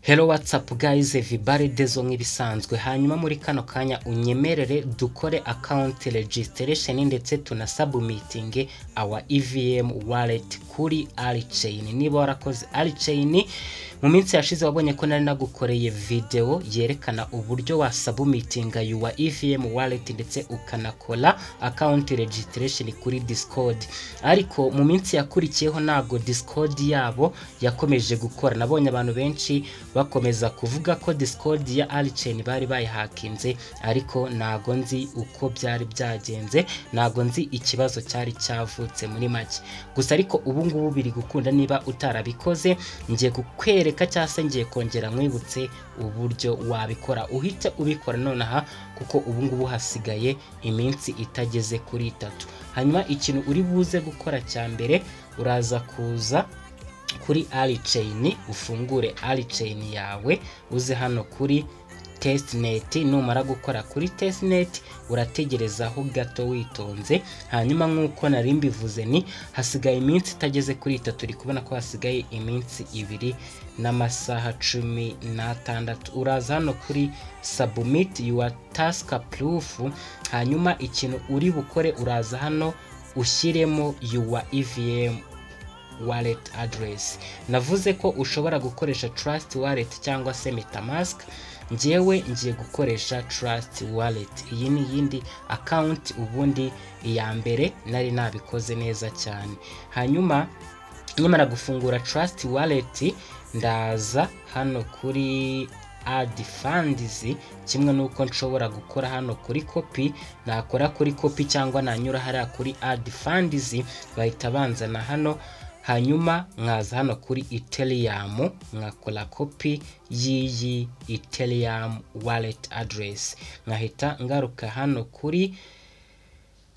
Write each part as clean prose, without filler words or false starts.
Hello, what's up guys, everybody, dezo nk'ibisanzwe. Hanyuma muri kano kanya unyemerere dukore account registration ndetse tuna submitting our EVM wallet kuri Alichain. Niba warakoze Alichain mu minsi yashize wabonye ko nari nagukoreye video yerekana uburyo wa submitting your EVM wallet ndetse ukanakola account registration kuri Discord. Ariko mu minsi yakurikiyeho nago Discord yabo yakomeje gukora. Nabonye abantu benshi bakomeza kuvuga ko Discord ya Alichain bari bayihakinze, ariko nago nzi uko byari byagenze, nago nzi ikibazo cyari cyavutse muri make. Gusa ariko ubu ngubu biri gukunda. Niba utarabikoze ngiye kukwereka cyase ngiye kongera mwibutse uburyo wabikora. Uhite ubikora nonaha kuko ubu ngubu hasigaye iminsi itageze kuri 3. Hanyuma ikintu uri buze gukora cya mbere, uraza kuza kuri Alichain, ufungure Alichain yawe, uze hano kuri testnet. Numara gukora kuri testnet urategerezaho gato witonze. Hanyuma nkuko nari mbivuze ni hasigaye iminsi itageze kuri 3. Uri kubona ko hasigaye iminsi 2 n'amasaha 16. Uraza hano kuri submit your task proof. Hanyuma ikintu uri bukore, uraza hano ushyiremo your EVM wallet address. Navuze ko ushobora gukoresha Trust Wallet cyangwa se MetaMask. Ngiye gukoresha Trust Wallet. Iyi ni yindi account ubundi iya mbere nari nabikoze neza cyane. Hanyuma nyamara gufungura Trust Wallet, ndaza hano kuri add funds. Kimwe nuko nshobora gukora hano kuri copy, nakora kuri copy cyangwa nanyura hariya kuri add funds, bahita banzana hano. Hanyuma nkaza hano kuri Ethereum, nkakora copy y'iyi Ethereum wallet address. Nkahita ngaruka hano kuri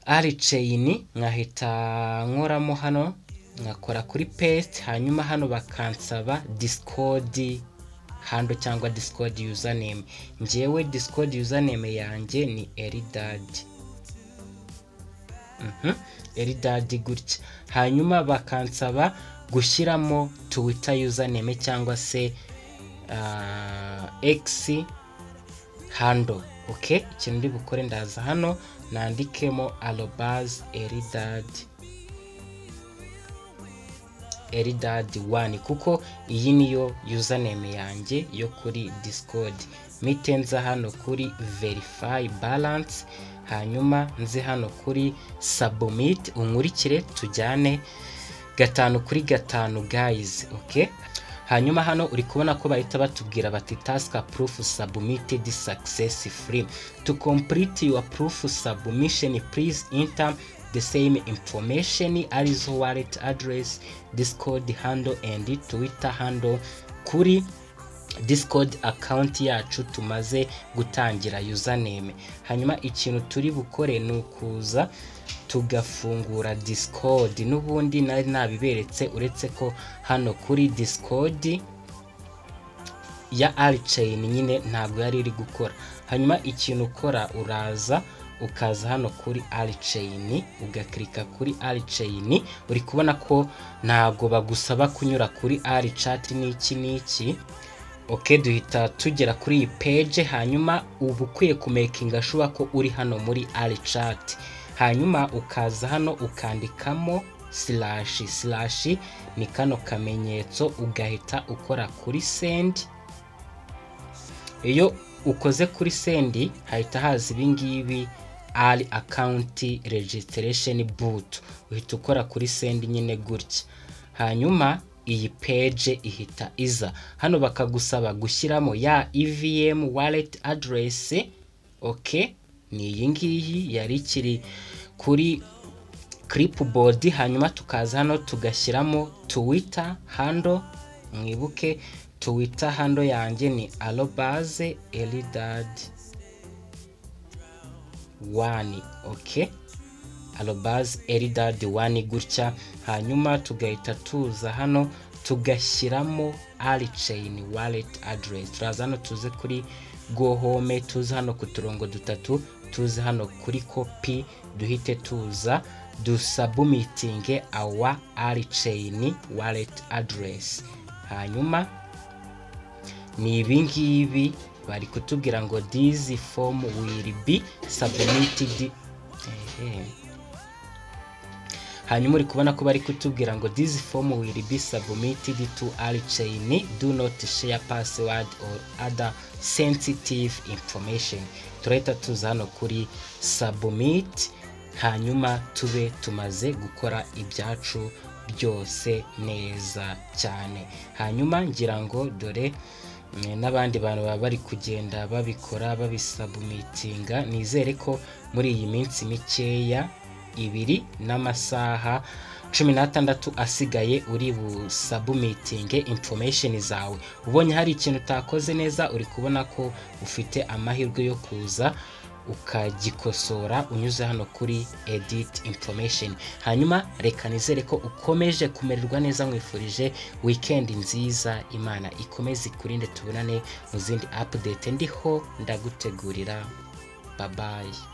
Alichain, nkahita nkoramo hano, nkakora kuri paste. Hanyuma hano bakansaba Discord handle cyangwa Discord username. Ngewe Discord username yanjye ni Eridad. Eridad gutya. Hanyuma bakansaba gushyiramo Twitter username cyangwa se X handle. Okay, ikintu ndi bukore, ndaza hano nandikemo @eridad1 kuko iyi niyo username yanjye yo kuri Discord. Mitenza hano kuri verify balance. Hanyuma nze hano kuri submit, unkurikire tujyane 5 kuri 5 guys. Okay, hanyuma hano uri kubona ko bahita batubwira bati task proof submitted successfully. To complete your proof submission, please enter the same information as wallet address, Discord handle and Twitter handle kuri Discord account yacu tumaze gutangira username. Hanyuma ikintu turi bukore nukuza tugafungura Discord. Nubundi nari nabiberetse, uretse ko hano kuri Discord ya Alichain nyine ntabwo yari iri gukora. Hanyuma ikintu ukora, uraza ukaza hano kuri Alichain, ugaklika kuri Alichain. Uri kubona ko ntabwo bagusaba kunyura kuri Alichat n'iki. Okay, duhita tugera kuri iyi page. Hanyuma ubu ukwiye kumakinga sure ko uri hano muri Alichat. Hanyuma ukaza hano ukandikamo // ni kano kamenyetso, ugahita ukora kuri send. Iyo ukoze kuri send hahita haza ibingibi Ali account registration boot. Uhita ukora kuri send nyine gutya. Hanyuma iyi page ihita iza hano, bakagusaba gushyiramo ya EVM wallet address. Okay, ni iyi ngiyi yari kiri kuri clipboard. Hanyuma tukaza hano tugashyiramo Twitter handle. Mwibuke Twitter handle yanjye ni @eridad1. Okay, @eridad1 gutya. Hanyuma tugahita tuza hano tugashyiramo Alichain wallet address. Turaza hano tuze kuri go home, tuze hano ku turongo 3, tuze hano kuri copy, duhite tuza submitting our Alichain wallet address. Hanyuma ni ibingibi bari kutubwira ngo this form will be submitted. Hanyuma uri kubona ko bari kutubwira ngo this form will be submitted to Alchain, do not share password or other sensitive information. Turahita tuza hano kuri submit, hanyuma tube tumaze gukora ibyacu byose neza cyane. Hanyuma ngira ngo dore n'abandi bantu baba bari kugenda babikora babisubmitinga. Nizere ko muri iyi minsi mikeya 2 n'amasaha 16 asigaye uri busubmitinge information zawe. Ubonye hari ikintu utakoze neza, uri kubona ko ufite amahirwe yo kuza ukagikosora unyuze hano kuri edit information. Hanyuma reka nizere ko ukomeje kumererwa neza, mwifurije weekend nziza, Imana ikomeze kurinde, tubonane mu zindi update ndiho ndagutegurira. Bye bye.